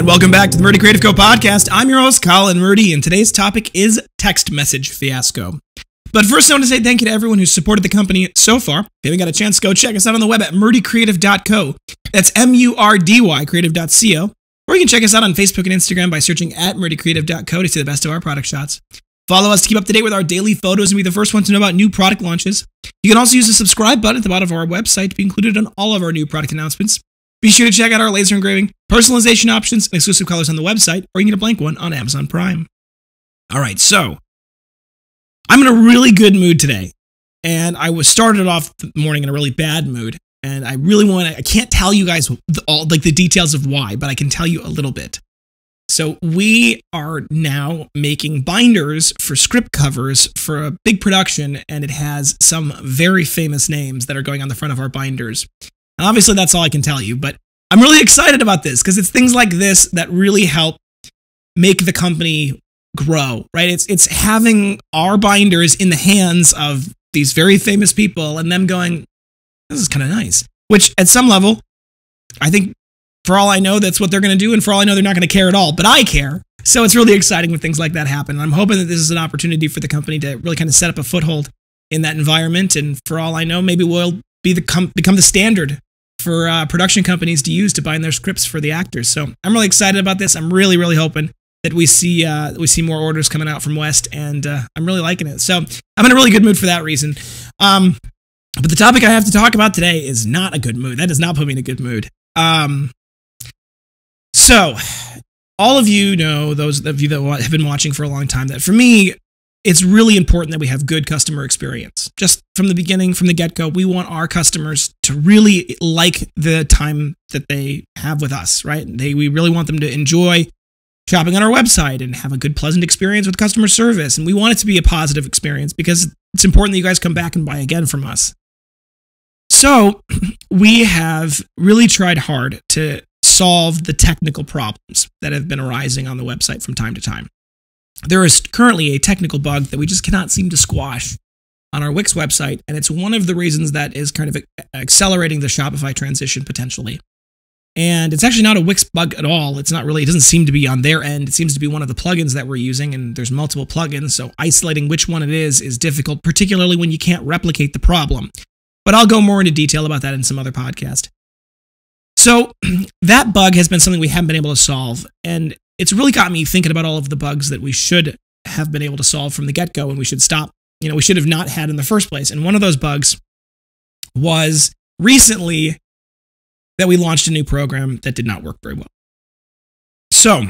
And welcome back to the Murdy Creative Co podcast. I'm your host, Colin Murdy, and today's topic is text message fiasco. But first, I want to say thank you to everyone who's supported the company so far. If you haven't got a chance, go check us out on the web at murdycreative.co. That's M-U-R-D-Y creative.co. Or you can check us out on Facebook and Instagram by searching at murdycreative.co to see the best of our product shots. Follow us to keep up to date with our daily photos and be the first one to know about new product launches. You can also use the subscribe button at the bottom of our website to be included on all of our new product announcements. Be sure to check out our laser engraving, personalization options, and exclusive colors on the website, or you can get a blank one on Amazon Prime. All right, so I'm in a really good mood today, and I was started off the morning in a really bad mood, and I can't tell you guys all the details of why, but I can tell you a little bit. So we are now making binders for script covers for a big production, and it has some very famous names that are going on the front of our binders. And obviously, that's all I can tell you, but I'm really excited about this because it's things like this that really help make the company grow, right? It's having our binders in the hands of these very famous people and them going, this is kind of nice, which at some level, I think for all I know, that's what they're going to do. And for all I know, they're not going to care at all, but I care. So it's really exciting when things like that happen. And I'm hoping that this is an opportunity for the company to really kind of set up a foothold in that environment. And for all I know, maybe we'll become the standard for production companies to use to bind their scripts for the actors. So I'm really excited about this. I'm really, really hoping that we see more orders coming out from West, and I'm really liking it. So I'm in a really good mood for that reason. But the topic I have to talk about today is not a good mood. That does not put me in a good mood. So all of you know, those of you that have been watching for a long time, that for me, it's really important that we have good customer experience. Just from the beginning, from the get-go, we want our customers to really like the time that they have with us, right? We really want them to enjoy shopping on our website and have a good, pleasant experience with customer service. And we want it to be a positive experience because it's important that you guys come back and buy again from us. So we have really tried hard to solve the technical problems that have been arising on the website from time to time. There is currently a technical bug that we just cannot seem to squash on our Wix website, and it's one of the reasons that is kind of accelerating the Shopify transition potentially. And it's actually not a Wix bug at all. It doesn't seem to be on their end. It seems to be one of the plugins that we're using, and there's multiple plugins, so isolating which one it is difficult, particularly when you can't replicate the problem. But I'll go more into detail about that in some other podcast. So that bug has been something we haven't been able to solve, and it's really got me thinking about all of the bugs that we should have been able to solve from the get-go and we should stop, we should have not had in the first place. And one of those bugs was recently that we launched a new program that did not work very well. So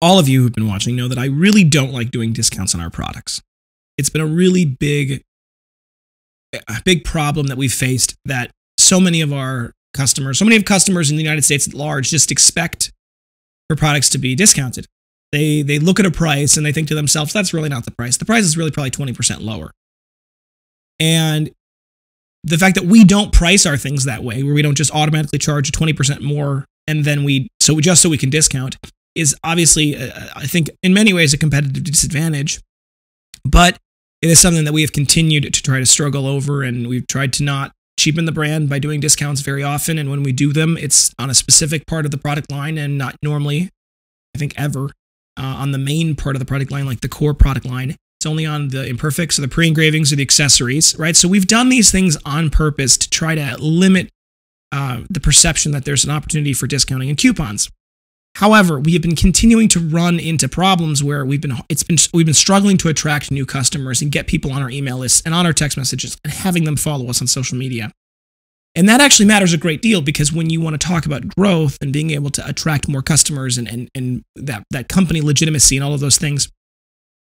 all of you who've been watching know that I really don't like doing discounts on our products. It's been a really big problem that we've faced, that so many of customers in the United States at large just expect for products to be discounted. They look at a price and they think to themselves, that's really not the price. The price is really probably 20% lower. And the fact that we don't price our things that way, where we don't just automatically charge 20% more and then so we can discount, is obviously, I think, in many ways a competitive disadvantage. But it is something that we have continued to try to struggle over, and we've tried to not cheapen the brand by doing discounts very often, and when we do them, it's on a specific part of the product line and not normally, I think ever, on the main part of the product line, like the core product line. It's only on the imperfects or the pre-engravings or the accessories, right? So we've done these things on purpose to try to limit the perception that there's an opportunity for discounting and coupons. However, we have been continuing to run into problems where we've been struggling to attract new customers and get people on our email lists and on our text messages and having them follow us on social media. And that actually matters a great deal, because when you want to talk about growth and being able to attract more customers and that company legitimacy and all of those things,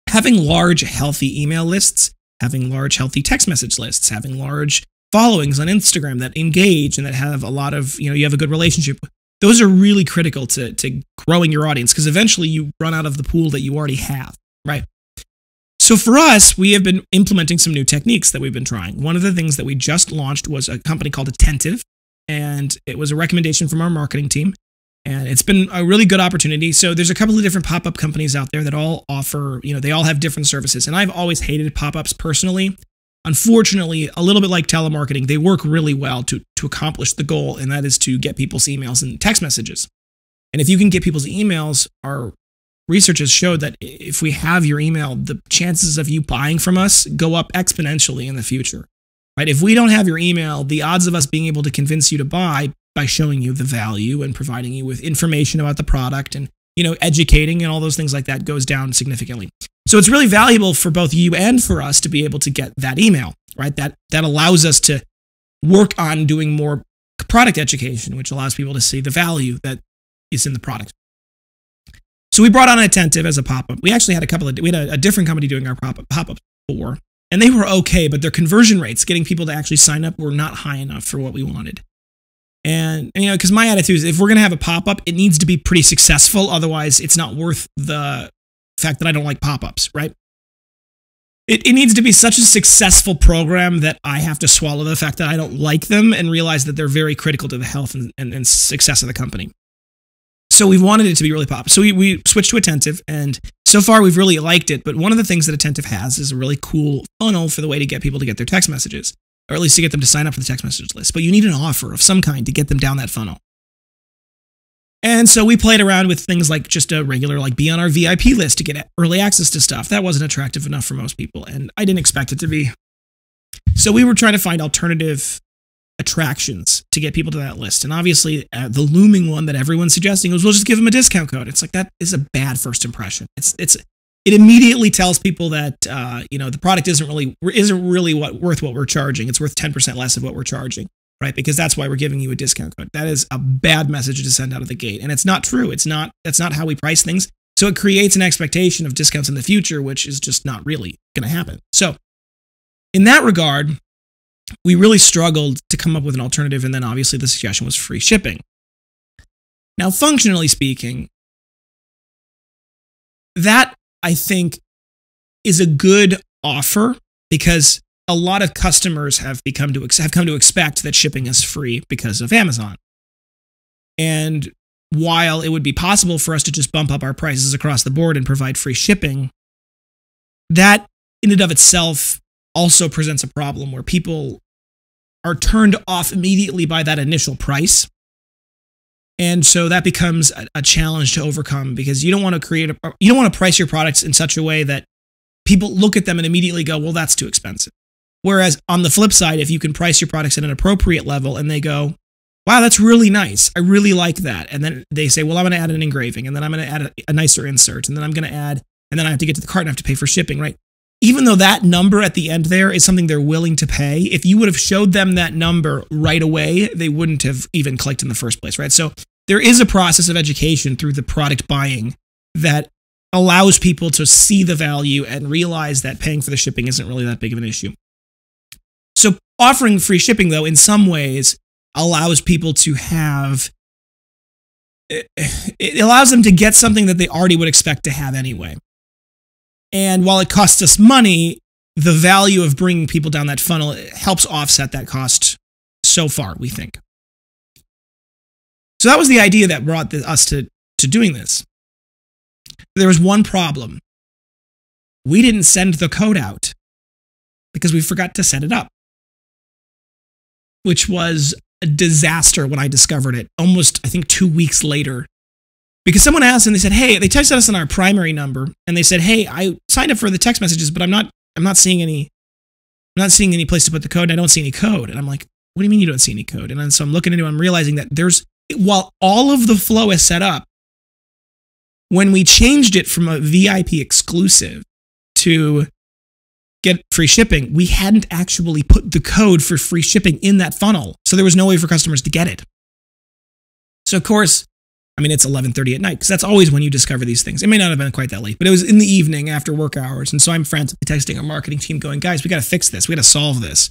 having large, healthy email lists, having large, healthy text message lists, having large followings on Instagram that engage and that have a lot of, you have a good relationship with, those are really critical to growing your audience, because eventually you run out of the pool that you already have, right? So for us, we have been implementing some new techniques that we've been trying. One of the things that we just launched was a company called Attentive, and it was a recommendation from our marketing team, and it's been a really good opportunity. So there's a couple of different pop-up companies out there that all offer, they all have different services, and I've always hated pop-ups personally. Unfortunately, a little bit like telemarketing, they work really well to accomplish the goal, and that is to get people's emails and text messages. And if you can get people's emails, our research has showed that if we have your email, the chances of you buying from us go up exponentially in the future, right? If we don't have your email, the odds of us being able to convince you to buy by showing you the value and providing you with information about the product and, educating and all those things like that goes down significantly. So it's really valuable for both you and for us to be able to get that email, right? That allows us to work on doing more product education, which allows people to see the value that is in the product. So we brought on Attentive as a pop-up. We actually had we had a different company doing our pop-ups before, and they were okay, but their conversion rates, getting people to actually sign up, were not high enough for what we wanted. And because my attitude is, if we're going to have a pop-up, it needs to be pretty successful. Otherwise, it's not worth the fact that I don't like pop-ups, right? It needs to be such a successful program that I have to swallow the fact that I don't like them and realize that they're very critical to the health and success of the company. So we wanted it to be really pop. So we switched to Attentive, and so far we've really liked it. But one of the things that Attentive has is a really cool funnel for the way to get people to get their text messages, or at least to get them to sign up for the text message list. But you need an offer of some kind to get them down that funnel. And so we played around with things like just a regular, like, be on our VIP list to get early access to stuff. That wasn't attractive enough for most people, and I didn't expect it to be. So we were trying to find alternative attractions to get people to that list. And obviously, the looming one that everyone's suggesting was, we'll just give them a discount code. It's like, that is a bad first impression. It immediately tells people that the product isn't really worth what we're charging. It's worth 10% less of what we're charging, right? Because that's why we're giving you a discount code. That is a bad message to send out of the gate, and it's not true. That's not how we price things. So it creates an expectation of discounts in the future, which is just not really going to happen. So in that regard, we really struggled to come up with an alternative, and then obviously the suggestion was free shipping. Now, functionally speaking, that, I think, is a good offer, because a lot of customers have come to expect that shipping is free because of Amazon. And while it would be possible for us to just bump up our prices across the board and provide free shipping, that in and of itself also presents a problem where people are turned off immediately by that initial price. And so that becomes a challenge to overcome, because you don't want to price your products in such a way that people look at them and immediately go, well, that's too expensive. Whereas on the flip side, if you can price your products at an appropriate level and they go, wow, that's really nice, I really like that. And then they say, well, I'm going to add an engraving, and then I'm going to add a nicer insert, and then I'm going to add, and then I have to get to the cart and I have to pay for shipping, right? Even though that number at the end there is something they're willing to pay, if you would have showed them that number right away, they wouldn't have even clicked in the first place, right? So there is a process of education through the product buying that allows people to see the value and realize that paying for the shipping isn't really that big of an issue. So offering free shipping, though, in some ways allows people to have, it allows them to get something that they already would expect to have anyway. And while it costs us money, the value of bringing people down that funnel helps offset that cost so far, we think. So that was the idea that brought us to doing this. There was one problem. We didn't send the code out because we forgot to set it up, which was a disaster when I discovered it, almost, I think, 2 weeks later. Because someone asked and they said, hey, they texted us on our primary number and they said, hey, I signed up for the text messages, but I'm not seeing any place to put the code, and I don't see any code. And I'm like, what do you mean you don't see any code? And then so I'm looking into it, I'm realizing that while all of the flow is set up, when we changed it from a VIP exclusive to get free shipping, we hadn't actually put the code for free shipping in that funnel. So there was no way for customers to get it. So of course, I mean, it's 11:30 at night, because that's always when you discover these things. It may not have been quite that late, but it was in the evening after work hours. And so I'm frantically texting our marketing team going, guys, we got to fix this. We got to solve this.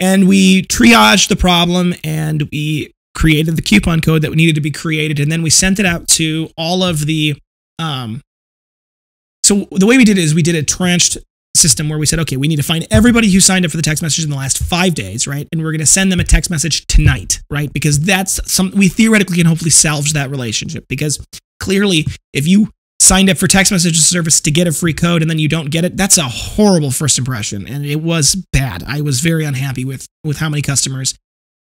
And we triaged the problem, and we created the coupon code that needed to be created. And then we sent it out to all of the, so the way we did it is we did a tranched system where we said, okay, we need to find everybody who signed up for the text message in the last 5 days, right? And we're going to send them a text message tonight, right? Because that's we theoretically can hopefully salvage that relationship, because clearly if you signed up for text message service to get a free code and then you don't get it, that's a horrible first impression. And it was bad. I was very unhappy with how many customers.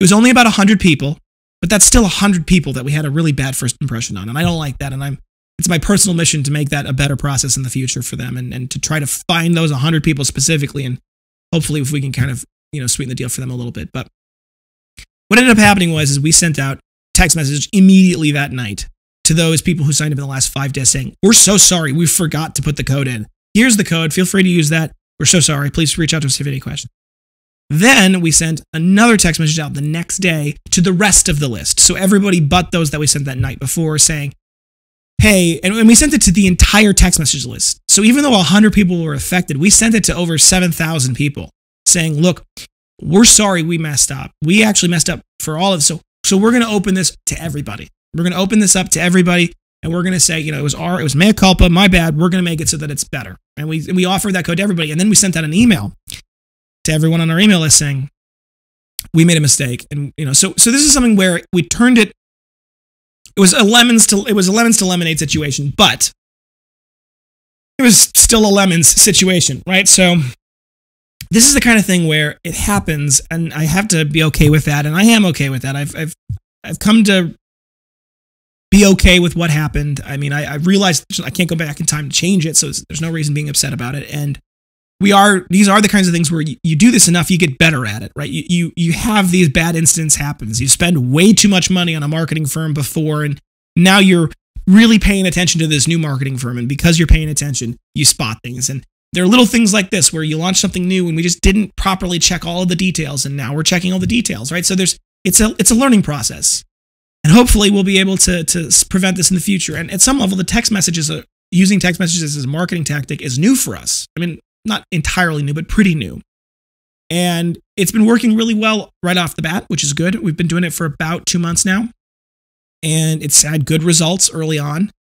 It was only about 100 people. but that's still 100 people that we had a really bad first impression on. And I don't like that. And it's my personal mission to make that a better process in the future for them and to try to find those 100 people specifically. And hopefully if we can kind of, sweeten the deal for them a little bit. But what ended up happening is we sent out text message immediately that night to those people who signed up in the last 5 days saying, we're so sorry, we forgot to put the code in. Here's the code. Feel free to use that. We're so sorry. Please reach out to us if you have any questions. Then we sent another text message out the next day to the rest of the list. So everybody but those that we sent that night before saying, hey, and we sent it to the entire text message list. So even though 100 people were affected, we sent it to over 7,000 people saying, look, we're sorry we messed up. We actually messed up for all of it. So we're going to open this to everybody. We're going to open this up to everybody. And we're going to say, it was mea culpa, my bad. We're going to make it so that it's better. And we offered that code to everybody. And then we sent out an email to everyone on our email list saying, we made a mistake. And, so this is something where we turned it. It was a lemons to lemonade situation, but it was still a lemons situation, right? So this is the kind of thing where it happens and I have to be okay with that. And I am okay with that. I've come to be okay with what happened. I mean, I realized I can't go back in time to change it, so there's no reason being upset about it. And these are the kinds of things where you do this enough, you get better at it, right? You have these bad incidents happen. You spend way too much money on a marketing firm before, and now you're really paying attention to this new marketing firm. And because you're paying attention, you spot things. And there are little things like this where you launch something new and we just didn't properly check all of the details, and now we're checking all the details, right? So it's a learning process. And hopefully we'll be able to prevent this in the future. And at some level, the text messages, using text messages as a marketing tactic is new for us. I mean, not entirely new, but pretty new. And it's been working really well right off the bat, which is good. We've been doing it for about 2 months now. And it's had good results early on.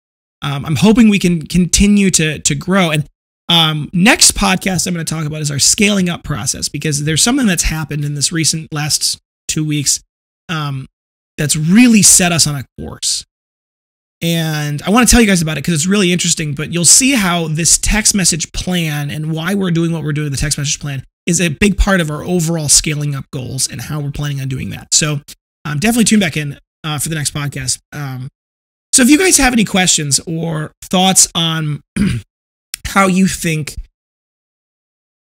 I'm hoping we can continue to grow. And next podcast I'm going to talk about is our scaling up process, because there's something that's happened in this last 2 weeks that's really set us on a course. And I want to tell you guys about it because it's really interesting, but you'll see how this text message plan and why we're doing what we're doing with the text message plan is a big part of our overall scaling up goals and how we're planning on doing that. So definitely tune back in for the next podcast. So if you guys have any questions or thoughts on how you think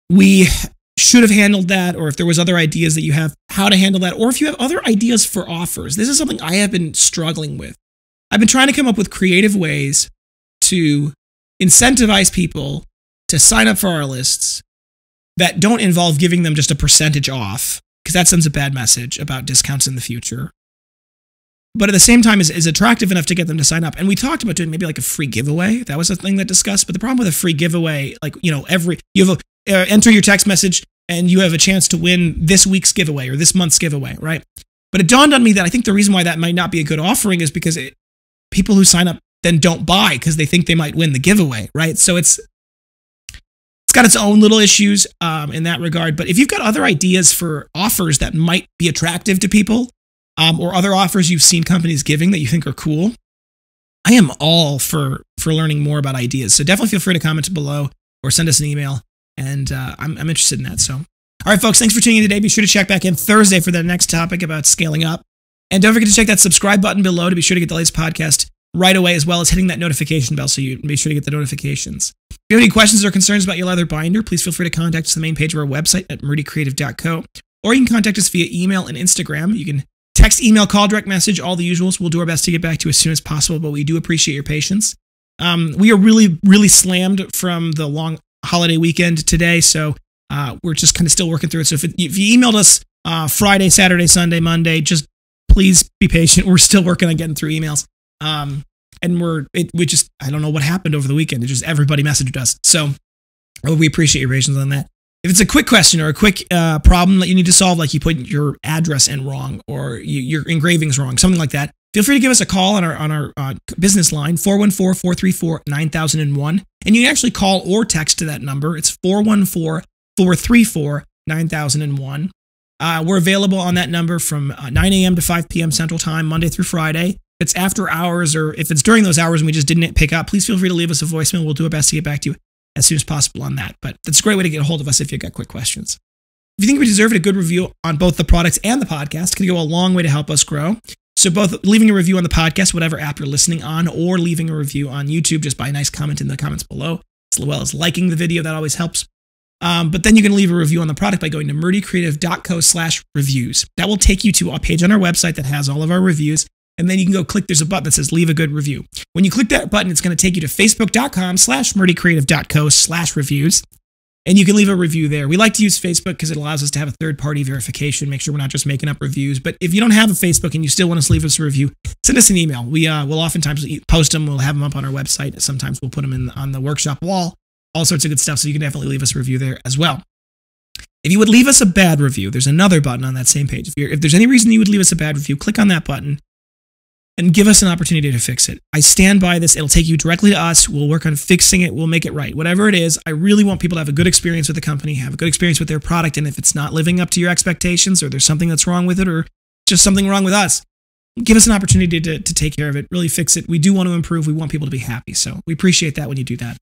we should have handled that, or if there was other ideas that you have how to handle that, or if you have other ideas for offers. This is something I have been struggling with. I've been trying to come up with creative ways to incentivize people to sign up for our lists that don't involve giving them just a percentage off, because that sends a bad message about discounts in the future. But at the same time is attractive enough to get them to sign up. And we talked about doing maybe like a free giveaway. That was a thing that discussed. But the problem with a free giveaway, like, enter your text message and you have a chance to win this week's giveaway or this month's giveaway, right? But it dawned on me that I think the reason why that might not be a good offering is because people who sign up then don't buy because they think they might win the giveaway, right? So it's got its own little issues in that regard. But if you've got other ideas for offers that might be attractive to people, or other offers you've seen companies giving that you think are cool, I am all for learning more about ideas. So definitely feel free to comment below or send us an email. And I'm interested in that. So, all right, folks, thanks for tuning in today. Be sure to check back in Thursday for the next topic about scaling up. And don't forget to check that subscribe button below to be sure to get the latest podcast right away, as well as hitting that notification bell so you be sure to get the notifications. If you have any questions or concerns about your leather binder, please feel free to contact us on the main page of our website at Murdy Creative Co. Or you can contact us via email and Instagram. You can text, email, call, direct message, all the usuals. We'll do our best to get back to you as soon as possible, but we do appreciate your patience. We are really, really slammed from the long holiday weekend today, so we're just kind of still working through it. So if you emailed us Friday, Saturday, Sunday, Monday, just please be patient. We're still working on getting through emails. And I don't know what happened over the weekend. It just everybody messaged us. So we appreciate your patience on that. If it's a quick question or a quick problem that you need to solve, like you put your address in wrong or your engraving's wrong, something like that, feel free to give us a call on our business line, 414-434-9001. And you can actually call or text to that number. It's 414-434-9001. We're available on that number from 9 a.m. to 5 p.m. Central Time, Monday through Friday. If it's after hours or if it's during those hours and we just didn't pick up, please feel free to leave us a voicemail. We'll do our best to get back to you as soon as possible on that. But that's a great way to get a hold of us if you've got quick questions. If you think we deserve a good review on both the products and the podcast, it can go a long way to help us grow. So both leaving a review on the podcast, whatever app you're listening on, or leaving a review on YouTube, just by a nice comment in the comments below, as well as liking the video. That always helps. But then you can leave a review on the product by going to murdycreative.co/reviews. That will take you to a page on our website that has all of our reviews. And then you can go click, there's a button that says leave a good review. When you click that button, it's going to take you to facebook.com/murdycreative.co/reviews. And you can leave a review there. We like to use Facebook because it allows us to have a third-party verification, make sure we're not just making up reviews. But if you don't have a Facebook and you still want us to leave us a review, send us an email. We'll oftentimes post them. We'll have them up on our website. Sometimes we'll put them on the workshop wall, all sorts of good stuff. So you can definitely leave us a review there as well. If you would leave us a bad review, there's another button on that same page. If there's any reason you would leave us a bad review, click on that button and give us an opportunity to fix it. I stand by this. It'll take you directly to us. We'll work on fixing it. We'll make it right. Whatever it is, I really want people to have a good experience with the company, have a good experience with their product, and if it's not living up to your expectations or there's something that's wrong with it or just something wrong with us, give us an opportunity to take care of it, really fix it. We do want to improve. We want people to be happy, so we appreciate that when you do that.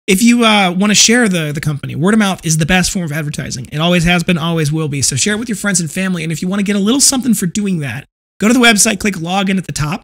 If you want to share the company, word of mouth is the best form of advertising. It always has been, always will be, so share it with your friends and family, and if you want to get a little something for doing that, go to the website, click login at the top,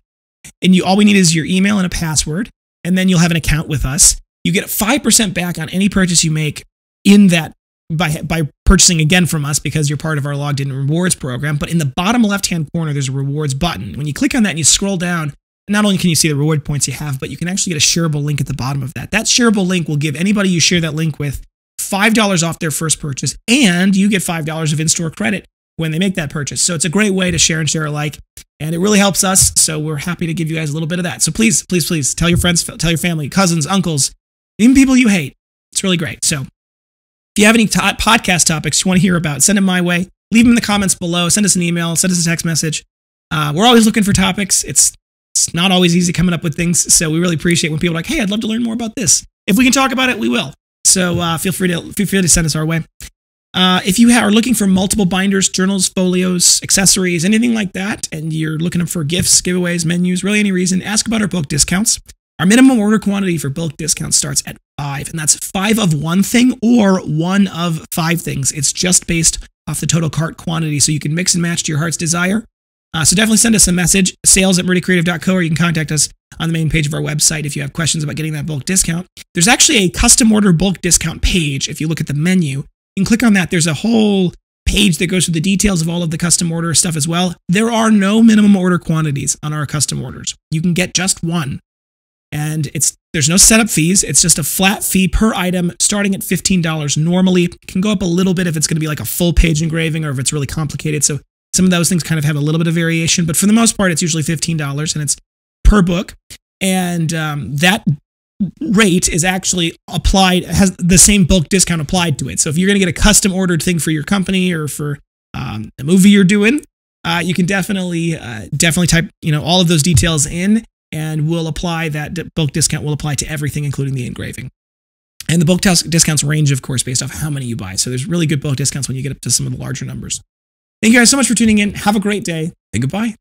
and all we need is your email and a password, and then you'll have an account with us. You get 5% back on any purchase you make in that by purchasing again from us because you're part of our logged in rewards program. But in the bottom left-hand corner, there's a rewards button. When you click on that and you scroll down, not only can you see the reward points you have, but you can actually get a shareable link at the bottom of that. That shareable link will give anybody you share that link with $5 off their first purchase, and you get $5 of in-store credit when they make that purchase. So it's a great way to share and share alike, and it really helps us. So we're happy to give you guys a little bit of that. So please, please, please tell your friends, tell your family, cousins, uncles, even people you hate. It's really great. So if you have any podcast topics you want to hear about, send them my way. Leave them in the comments below. Send us an email. Send us a text message. We're always looking for topics. It's not always easy coming up with things. So we really appreciate when people are like, hey, I'd love to learn more about this. If we can talk about it, we will. So feel free to send us our way. If you are looking for multiple binders, journals, folios, accessories, anything like that, and you're looking for gifts, giveaways, menus, really any reason, ask about our bulk discounts. Our minimum order quantity for bulk discounts starts at 5, and that's 5 of one thing or 1 of 5 things. It's just based off the total cart quantity, so you can mix and match to your heart's desire. So definitely send us a message, sales@murdycreative.co, or you can contact us on the main page of our website if you have questions about getting that bulk discount. There's actually a custom order bulk discount page. If you look at the menu, you can click on that. There's a whole page that goes through the details of all of the custom order stuff as well. There are no minimum order quantities on our custom orders. You can get just one. And there's no setup fees. It's just a flat fee per item starting at $15. Normally, it can go up a little bit if it's going to be like a full page engraving or if it's really complicated. So some of those things kind of have a little bit of variation, but for the most part, it's usually $15 and it's per book. And that rate is actually applied, has the same bulk discount applied to it. So if you're going to get a custom ordered thing for your company or for the movie you're doing, you can definitely type all of those details in, and we'll apply that bulk discount will apply to everything, including the engraving. And the bulk discounts range, of course, based off how many you buy. So there's really good bulk discounts when you get up to some of the larger numbers. Thank you guys so much for tuning in. Have a great day, and goodbye.